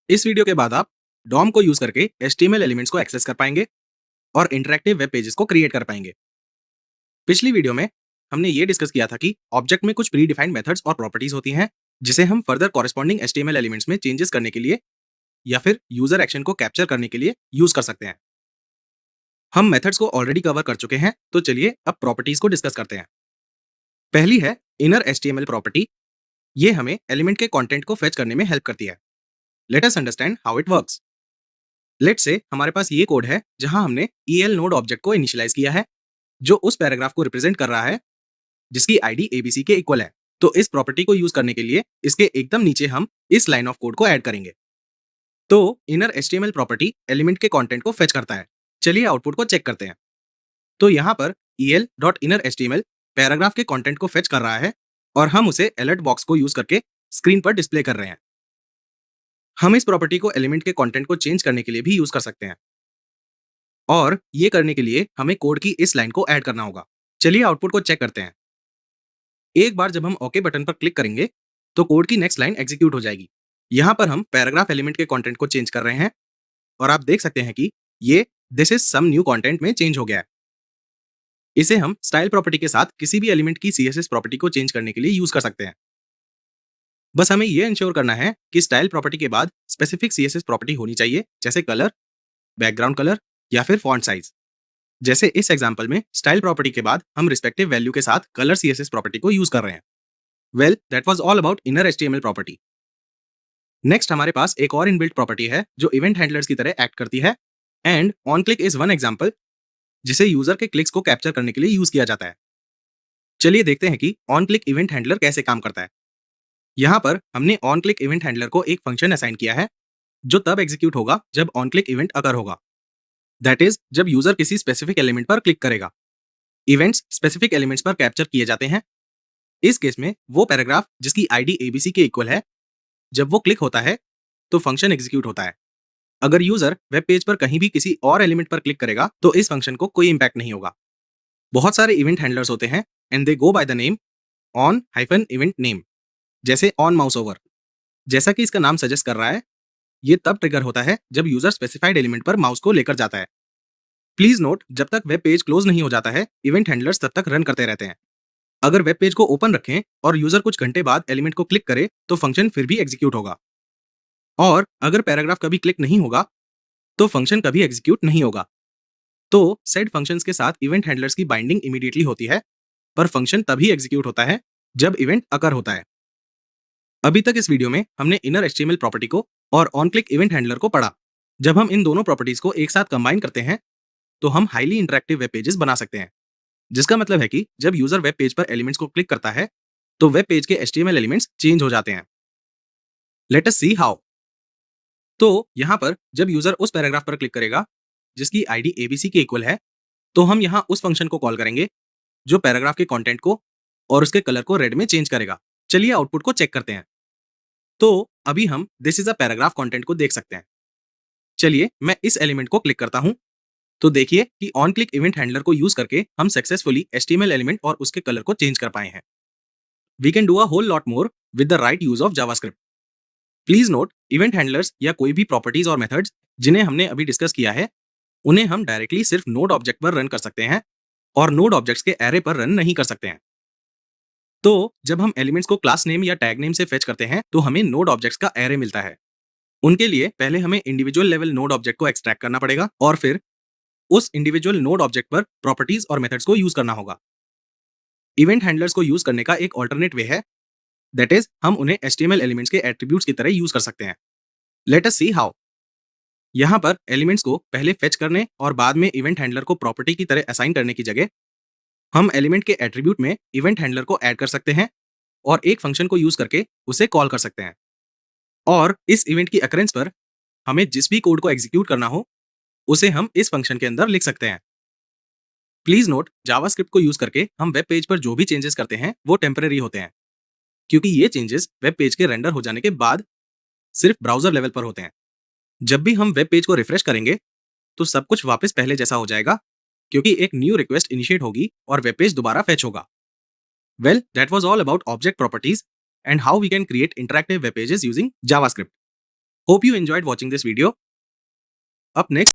इस वीडियो के बाद आप डॉम को यूज करके HTML एलिमेंट्स को एक्सेस कर पाएंगे और इंटरैक्टिव वेब पेजेस को क्रिएट कर पाएंगे। पिछली वीडियो में हमने ये डिस्कस किया था कि ऑब्जेक्ट में कुछ प्री डिफाइंड मेथड्स और प्रॉपर्टीज होती हैं जिसे हम फर्दर कॉरेस्पॉन्डिंग HTML एलिमेंट्स में चेंजेस करने के लिए या फिर यूजर एक्शन को कैप्चर करने के लिए यूज कर सकते हैं। हम मेथड्स को ऑलरेडी कवर कर चुके हैं, तो चलिए अब प्रॉपर्टीज को डिस्कस करते हैं। पहली है इनर HTML प्रॉपर्टी। ये हमें एलिमेंट के कंटेंट को फेच करने में हेल्प करती है। Let us understand how it works. Let say हमारे पास ये कोड है जहां हमने EL नोड ऑब्जेक्ट को इनिशियलाइज किया है जो उस पैराग्राफ को रिप्रेजेंट कर रहा है जिसकी आईडी ABC के इक्वल है। तो इस प्रॉपर्टी को यूज करने के लिए इसके एकदम नीचे हम इस लाइन ऑफ कोड को ऐड करेंगे। तो इनर HTML प्रॉपर्टी एलिमेंट के कंटेंट को फेच करता है। चलिए आउटपुट को चेक करते हैं। तो यहाँ पर el.innerHTML पैराग्राफ के कंटेंट को फेच कर रहा है और हम उसे अलर्ट बॉक्स को यूज करके स्क्रीन पर डिस्प्ले कर रहे हैं। हम इस प्रॉपर्टी को एलिमेंट के कंटेंट को चेंज करने के लिए भी यूज कर सकते हैं और ये करने के लिए हमें कोड की इस लाइन को ऐड करना होगा। चलिए आउटपुट को चेक करते हैं। एक बार जब हम ओके बटन पर क्लिक करेंगे तो कोड की नेक्स्ट लाइन एग्जीक्यूट हो जाएगी। यहाँ पर हम पैराग्राफ एलिमेंट के कंटेंट को चेंज कर रहे हैं और आप देख सकते हैं कि ये this is some new content में चेंज हो गया है। इसे हम स्टाइल प्रॉपर्टी के साथ किसी भी एलिमेंट की CSS प्रॉपर्टी को चेंज करने के लिए यूज कर सकते हैं। बस हमें यह इंश्योर करना है कि स्टाइल प्रॉपर्टी के बाद स्पेसिफिक CSS प्रॉपर्टी होनी चाहिए, जैसे कलर, बैकग्राउंड कलर या फिर फॉन्ट साइज। जैसे इस एग्जांपल में स्टाइल प्रॉपर्टी के बाद हम रिस्पेक्टिव वैल्यू के साथ कलर CSS प्रॉपर्टी को यूज कर रहे हैं। Well, that was all about inner HTML property. Next हमारे पास एक और इनबिल्ट प्रॉपर्टी है जो इवेंट हैंडलर्स की तरह एक्ट करती है and on click is one example जिसे यूजर के क्लिक्स को कैप्चर करने के लिए यूज किया जाता है। चलिए देखते हैं कि ऑन क्लिक इवेंट हैंडलर कैसे काम करता है। यहाँ पर हमने ऑन क्लिक इवेंट हैंडलर को एक फंक्शन असाइन किया है जो तब एग्जीक्यूट होगा जब ऑन क्लिक इवेंट अगर होगा, दैट इज जब यूजर किसी स्पेसिफिक एलिमेंट पर क्लिक करेगा। इवेंट्स स्पेसिफिक एलिमेंट्स पर कैप्चर किए जाते हैं। इस केस में वो पैराग्राफ जिसकी आईडी ABC के इक्वल है, जब वो क्लिक होता है तो फंक्शन एग्जीक्यूट होता है। अगर यूजर वेब पेज पर कहीं भी किसी और एलिमेंट पर क्लिक करेगा तो इस फंक्शन को कोई इंपैक्ट नहीं होगा। बहुत सारे इवेंट हैंडलर्स होते हैं and they go by the name on-event name, जैसे ऑन माउस ओवर। जैसा कि इसका नाम सजेस्ट कर रहा है, ये तब ट्रिगर होता है जब यूजर स्पेसिफाइड एलिमेंट पर माउस को लेकर जाता है। प्लीज नोट, जब तक वेब पेज क्लोज नहीं हो जाता है इवेंट हैंडलर्स तब तक रन करते रहते हैं। अगर वेब पेज को ओपन रखें और यूजर कुछ घंटे बाद एलिमेंट को क्लिक करे तो फंक्शन फिर भी एग्जीक्यूट होगा, और अगर पैराग्राफ कभी क्लिक नहीं होगा तो फंक्शन कभी एग्जीक्यूट नहीं होगा। तो सेड फंक्शंस के साथ इवेंट हैंडलर्स की बाइंडिंग इमीडिएटली होती है, पर फंक्शन तभी एग्जीक्यूट होता है जब इवेंट अकर होता है। अभी तक इस वीडियो में हमने इनर HTML प्रॉपर्टी को और ऑन क्लिक इवेंट हैंडलर को पढ़ा। जब हम इन दोनों प्रॉपर्टीज को एक साथ कंबाइन करते हैं तो हम हाईली इंटरेक्टिव वेब पेजेस बना सकते हैं, जिसका मतलब है कि जब यूजर वेब पेज पर एलिमेंट्स को क्लिक करता है तो वेब पेज के HTML एलिमेंट्स चेंज हो जाते हैं। Let us see how. तो यहाँ पर जब यूजर उस पैराग्राफ पर क्लिक करेगा जिसकी आईडी ABC के इक्वल है, तो हम यहाँ उस फंक्शन को कॉल करेंगे जो पैराग्राफ के कंटेंट को और उसके कलर को रेड में चेंज करेगा। चलिए आउटपुट को चेक करते हैं। तो अभी हम this is a paragraph content को देख सकते हैं। चलिए मैं इस एलिमेंट को क्लिक करता हूं, तो देखिए कि ऑन क्लिक इवेंट हैंडलर को यूज करके हम सक्सेसफुली HTML एलिमेंट और उसके कलर को चेंज कर पाए हैं। We can do a whole lot more with the right use of JavaScript. Please note, event handlers या कोई भी प्रॉपर्टीज और मेथड्स जिन्हें हमने अभी डिस्कस किया है, उन्हें हम डायरेक्टली सिर्फ नोड ऑब्जेक्ट पर रन कर सकते हैं और नोड ऑब्जेक्ट्स के एरे पर रन नहीं कर सकते हैं। तो जब हम एलिमेंट्स को क्लास नेम या टैग नेम से फेच करते हैं तो हमें नोड ऑब्जेक्ट्स का एरे मिलता है। उनके लिए पहले हमें इंडिविजुअल लेवल नोड ऑब्जेक्ट को एक्सट्रैक्ट करना पड़ेगा और फिर उस इंडिविजुअल नोड ऑब्जेक्ट पर प्रॉपर्टीज और मेथड्स को यूज करना होगा। इवेंट हैंडलर्स को यूज करने का एक ऑल्टरनेट वे है, दैट इज हम उन्हें HTML एलिमेंट्स के एट्रीब्यूट्स की तरह यूज कर सकते हैं। Let us see how. यहाँ पर एलिमेंट्स को पहले फेच करने और बाद में इवेंट हैंडलर को प्रॉपर्टी की तरह असाइन करने की जगह हम एलिमेंट के एट्रीब्यूट में इवेंट हैंडलर को ऐड कर सकते हैं और एक फंक्शन को यूज करके उसे कॉल कर सकते हैं। और इस इवेंट की अकरेंस पर हमें जिस भी कोड को एग्जीक्यूट करना हो उसे हम इस फंक्शन के अंदर लिख सकते हैं। प्लीज नोट, जावास्क्रिप्ट को यूज करके हम वेब पेज पर जो भी चेंजेस करते हैं वो टेम्परेरी होते हैं, क्योंकि ये चेंजेस वेब पेज के रेंडर हो जाने के बाद सिर्फ ब्राउजर लेवल पर होते हैं। जब भी हम वेब पेज को रिफ्रेश करेंगे तो सब कुछ वापस पहले जैसा हो जाएगा, क्योंकि एक न्यू रिक्वेस्ट इनिशिएट होगी और वेब पेज दोबारा फेच होगा। Well, that was all about object properties and how we can create interactive web pages using JavaScript. Hope you enjoyed watching this video. Up next,